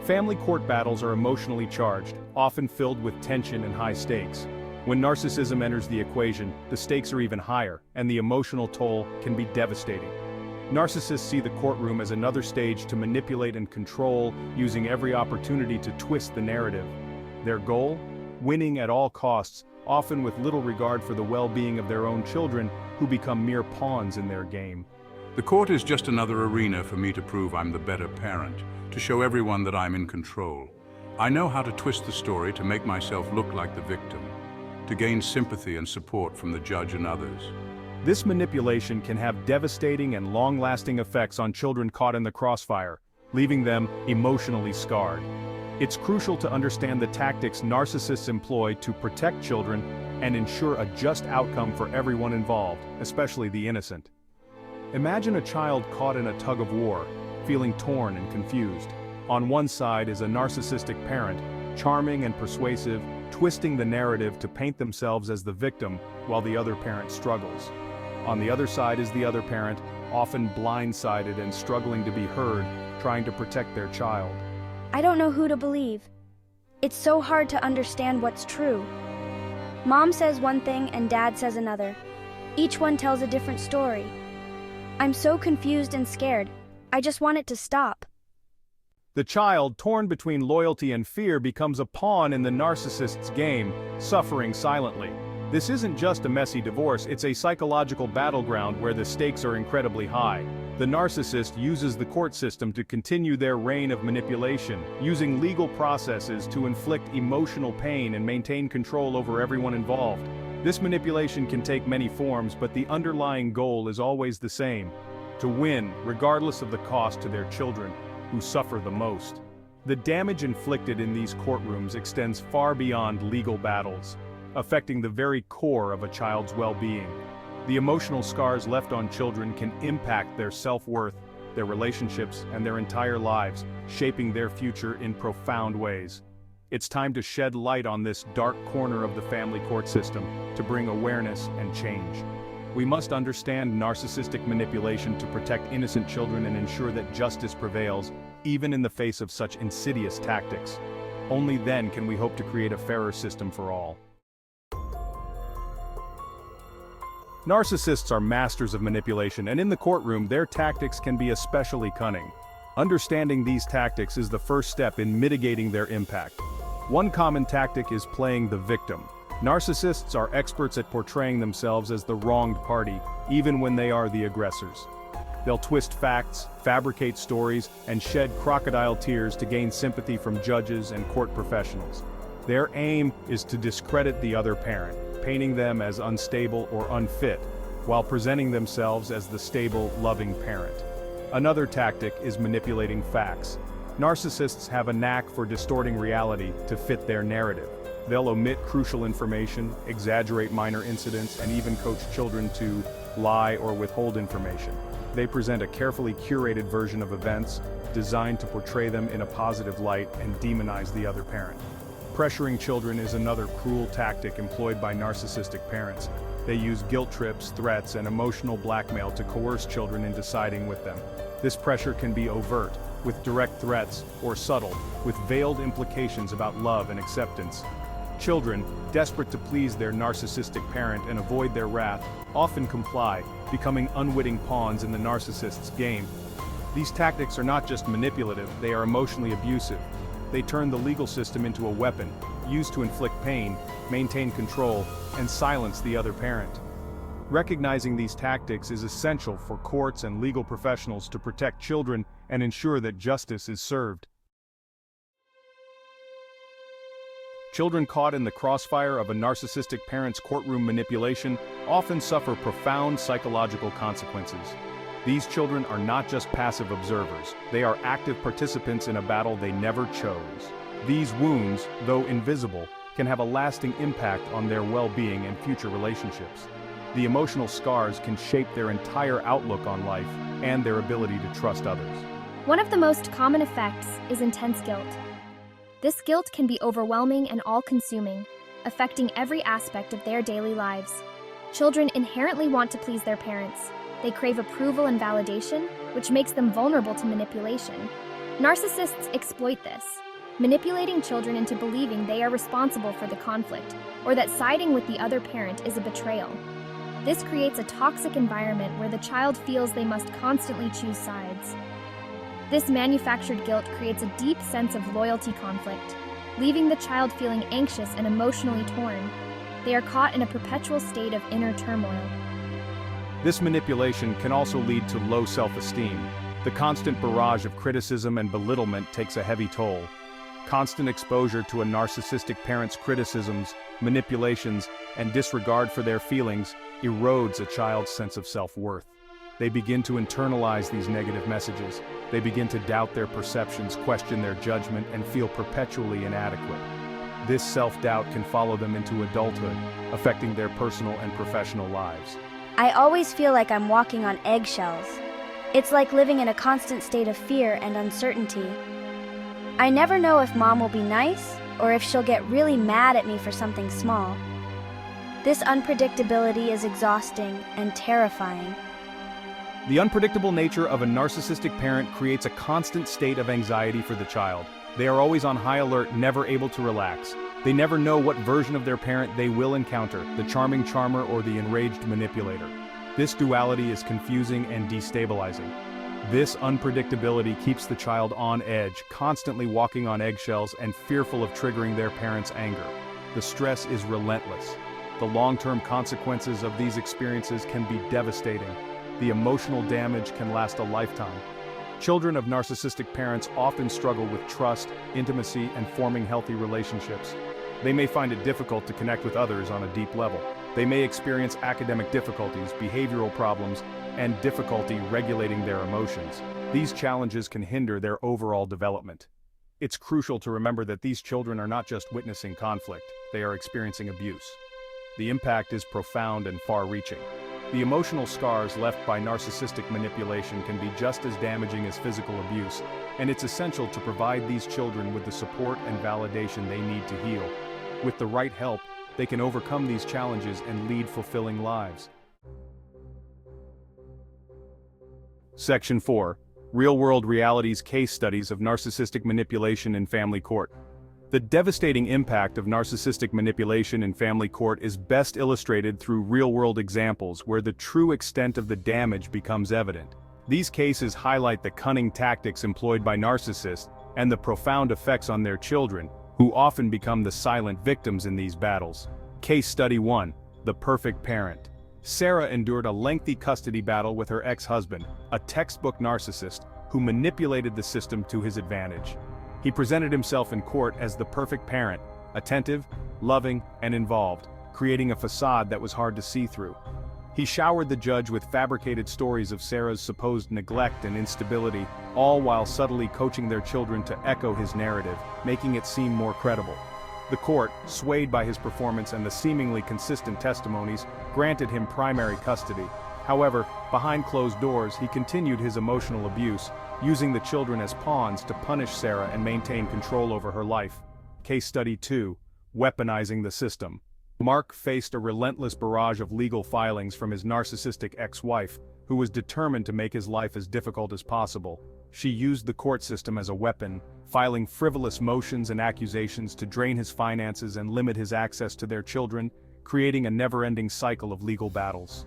Family court battles are emotionally charged, often filled with tension and high stakes. When narcissism enters the equation, the stakes are even higher, and the emotional toll can be devastating. Narcissists see the courtroom as another stage to manipulate and control, using every opportunity to twist the narrative. Their goal? Winning at all costs, often with little regard for the well-being of their own children, who become mere pawns in their game. The court is just another arena for me to prove I'm the better parent, to show everyone that I'm in control. I know how to twist the story to make myself look like the victim, to gain sympathy and support from the judge and others. This manipulation can have devastating and long-lasting effects on children caught in the crossfire, leaving them emotionally scarred. It's crucial to understand the tactics narcissists employ to protect children and ensure a just outcome for everyone involved, especially the innocent. Imagine a child caught in a tug-of-war, feeling torn and confused. On one side is a narcissistic parent, charming and persuasive, twisting the narrative to paint themselves as the victim while the other parent struggles. On the other side is the other parent, often blindsided and struggling to be heard, trying to protect their child. I don't know who to believe. It's so hard to understand what's true. Mom says one thing and Dad says another. Each one tells a different story. I'm so confused and scared. I just want it to stop. The child, torn between loyalty and fear, becomes a pawn in the narcissist's game, suffering silently. This isn't just a messy divorce, it's a psychological battleground where the stakes are incredibly high. The narcissist uses the court system to continue their reign of manipulation, using legal processes to inflict emotional pain and maintain control over everyone involved. This manipulation can take many forms, but the underlying goal is always the same: to win, regardless of the cost to their children, who suffer the most. The damage inflicted in these courtrooms extends far beyond legal battles, affecting the very core of a child's well-being. The emotional scars left on children can impact their self-worth, their relationships, and their entire lives, shaping their future in profound ways. It's time to shed light on this dark corner of the family court system, to bring awareness and change. We must understand narcissistic manipulation to protect innocent children and ensure that justice prevails, even in the face of such insidious tactics. Only then can we hope to create a fairer system for all. Narcissists are masters of manipulation, and in the courtroom, their tactics can be especially cunning. Understanding these tactics is the first step in mitigating their impact. One common tactic is playing the victim. Narcissists are experts at portraying themselves as the wronged party, even when they are the aggressors. They'll twist facts, fabricate stories, and shed crocodile tears to gain sympathy from judges and court professionals. Their aim is to discredit the other parent, painting them as unstable or unfit, while presenting themselves as the stable, loving parent. Another tactic is manipulating facts. Narcissists have a knack for distorting reality to fit their narrative. They'll omit crucial information, exaggerate minor incidents, and even coach children to lie or withhold information. They present a carefully curated version of events, designed to portray them in a positive light and demonize the other parent. Pressuring children is another cruel tactic employed by narcissistic parents. They use guilt trips, threats, and emotional blackmail to coerce children into siding with them. This pressure can be overt, with direct threats, or subtle, with veiled implications about love and acceptance. Children, desperate to please their narcissistic parent and avoid their wrath, often comply, becoming unwitting pawns in the narcissist's game. These tactics are not just manipulative, they are emotionally abusive. They turn the legal system into a weapon, used to inflict pain, maintain control, and silence the other parent. Recognizing these tactics is essential for courts and legal professionals to protect children and ensure that justice is served. Children caught in the crossfire of a narcissistic parent's courtroom manipulation often suffer profound psychological consequences. These children are not just passive observers, they are active participants in a battle they never chose. These wounds, though invisible, can have a lasting impact on their well-being and future relationships. The emotional scars can shape their entire outlook on life and their ability to trust others. One of the most common effects is intense guilt. This guilt can be overwhelming and all-consuming, affecting every aspect of their daily lives. Children inherently want to please their parents. They crave approval and validation, which makes them vulnerable to manipulation. Narcissists exploit this, manipulating children into believing they are responsible for the conflict or that siding with the other parent is a betrayal. This creates a toxic environment where the child feels they must constantly choose sides. This manufactured guilt creates a deep sense of loyalty conflict, leaving the child feeling anxious and emotionally torn. They are caught in a perpetual state of inner turmoil. This manipulation can also lead to low self-esteem. The constant barrage of criticism and belittlement takes a heavy toll. Constant exposure to a narcissistic parent's criticisms, manipulations, and disregard for their feelings erodes a child's sense of self-worth. They begin to internalize these negative messages. They begin to doubt their perceptions, question their judgment, and feel perpetually inadequate. This self-doubt can follow them into adulthood, affecting their personal and professional lives. I always feel like I'm walking on eggshells. It's like living in a constant state of fear and uncertainty. I never know if Mom will be nice or if she'll get really mad at me for something small. This unpredictability is exhausting and terrifying. The unpredictable nature of a narcissistic parent creates a constant state of anxiety for the child. They are always on high alert, never able to relax. They never know what version of their parent they will encounter, the charming charmer or the enraged manipulator. This duality is confusing and destabilizing. This unpredictability keeps the child on edge, constantly walking on eggshells and fearful of triggering their parents' anger. The stress is relentless. The long-term consequences of these experiences can be devastating. The emotional damage can last a lifetime. Children of narcissistic parents often struggle with trust, intimacy, and forming healthy relationships. They may find it difficult to connect with others on a deep level. They may experience academic difficulties, behavioral problems, and difficulty regulating their emotions. These challenges can hinder their overall development. It's crucial to remember that these children are not just witnessing conflict, they are experiencing abuse. The impact is profound and far-reaching. The emotional scars left by narcissistic manipulation can be just as damaging as physical abuse, and it's essential to provide these children with the support and validation they need to heal. With the right help, they can overcome these challenges and lead fulfilling lives. Section 4. Real-world realities case studies of narcissistic manipulation in family court. The devastating impact of narcissistic manipulation in family court is best illustrated through real-world examples where the true extent of the damage becomes evident. These cases highlight the cunning tactics employed by narcissists and the profound effects on their children, who often become the silent victims in these battles. Case Study 1. The Perfect Parent. Sarah endured a lengthy custody battle with her ex-husband, a textbook narcissist, who manipulated the system to his advantage. He presented himself in court as the perfect parent, attentive, loving, and involved, creating a facade that was hard to see through. He showered the judge with fabricated stories of Sarah's supposed neglect and instability, all while subtly coaching their children to echo his narrative, making it seem more credible. The court, swayed by his performance and the seemingly consistent testimonies, granted him primary custody. However, behind closed doors, he continued his emotional abuse, using the children as pawns to punish Sarah and maintain control over her life. Case Study 2. Weaponizing the System. Mark faced a relentless barrage of legal filings from his narcissistic ex-wife, who was determined to make his life as difficult as possible. She used the court system as a weapon, filing frivolous motions and accusations to drain his finances and limit his access to their children, creating a never-ending cycle of legal battles.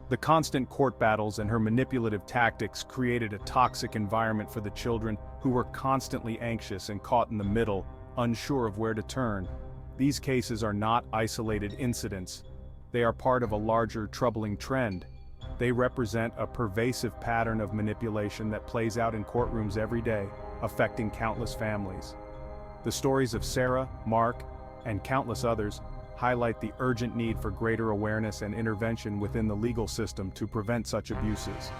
The constant court battles and her manipulative tactics created a toxic environment for the children, who were constantly anxious and caught in the middle, unsure of where to turn. These cases are not isolated incidents. They are part of a larger, troubling trend. They represent a pervasive pattern of manipulation that plays out in courtrooms every day, affecting countless families. The stories of Sarah, Mark, and countless others highlight the urgent need for greater awareness and intervention within the legal system to prevent such abuses.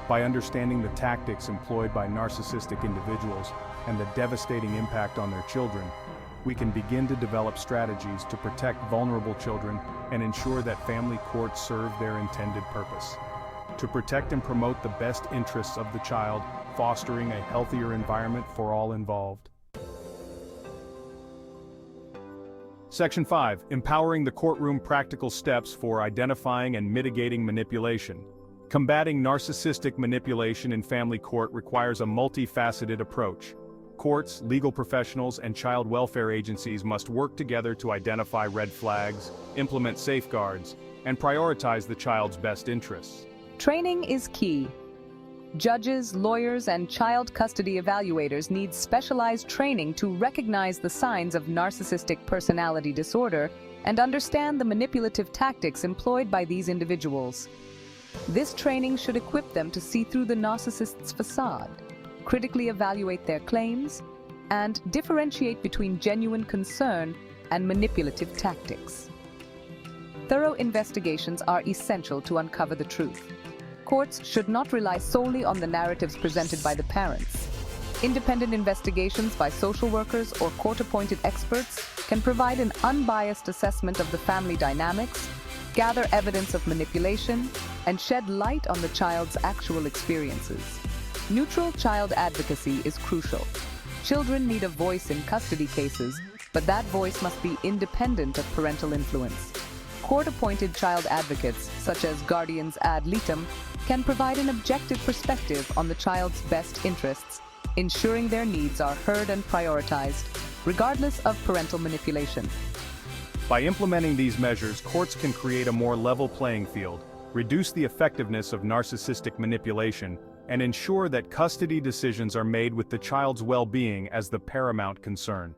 By understanding the tactics employed by narcissistic individuals and the devastating impact on their children, we can begin to develop strategies to protect vulnerable children and ensure that family courts serve their intended purpose. To protect and promote the best interests of the child, fostering a healthier environment for all involved. Section 5. Empowering the courtroom practical steps for identifying and mitigating manipulation. Combating narcissistic manipulation in family court requires a multifaceted approach. Courts, legal professionals, and child welfare agencies must work together to identify red flags, implement safeguards, and prioritize the child's best interests. Training is key. Judges, lawyers, and child custody evaluators need specialized training to recognize the signs of narcissistic personality disorder and understand the manipulative tactics employed by these individuals. This training should equip them to see through the narcissist's facade, critically evaluate their claims, and differentiate between genuine concern and manipulative tactics. Thorough investigations are essential to uncover the truth. Courts should not rely solely on the narratives presented by the parents. Independent investigations by social workers or court-appointed experts can provide an unbiased assessment of the family dynamics, gather evidence of manipulation, and shed light on the child's actual experiences. Neutral child advocacy is crucial. Children need a voice in custody cases, but that voice must be independent of parental influence. Court-appointed child advocates, such as guardians ad litem, can provide an objective perspective on the child's best interests, ensuring their needs are heard and prioritized, regardless of parental manipulation. By implementing these measures, courts can create a more level playing field, reduce the effectiveness of narcissistic manipulation, and ensure that custody decisions are made with the child's well-being as the paramount concern.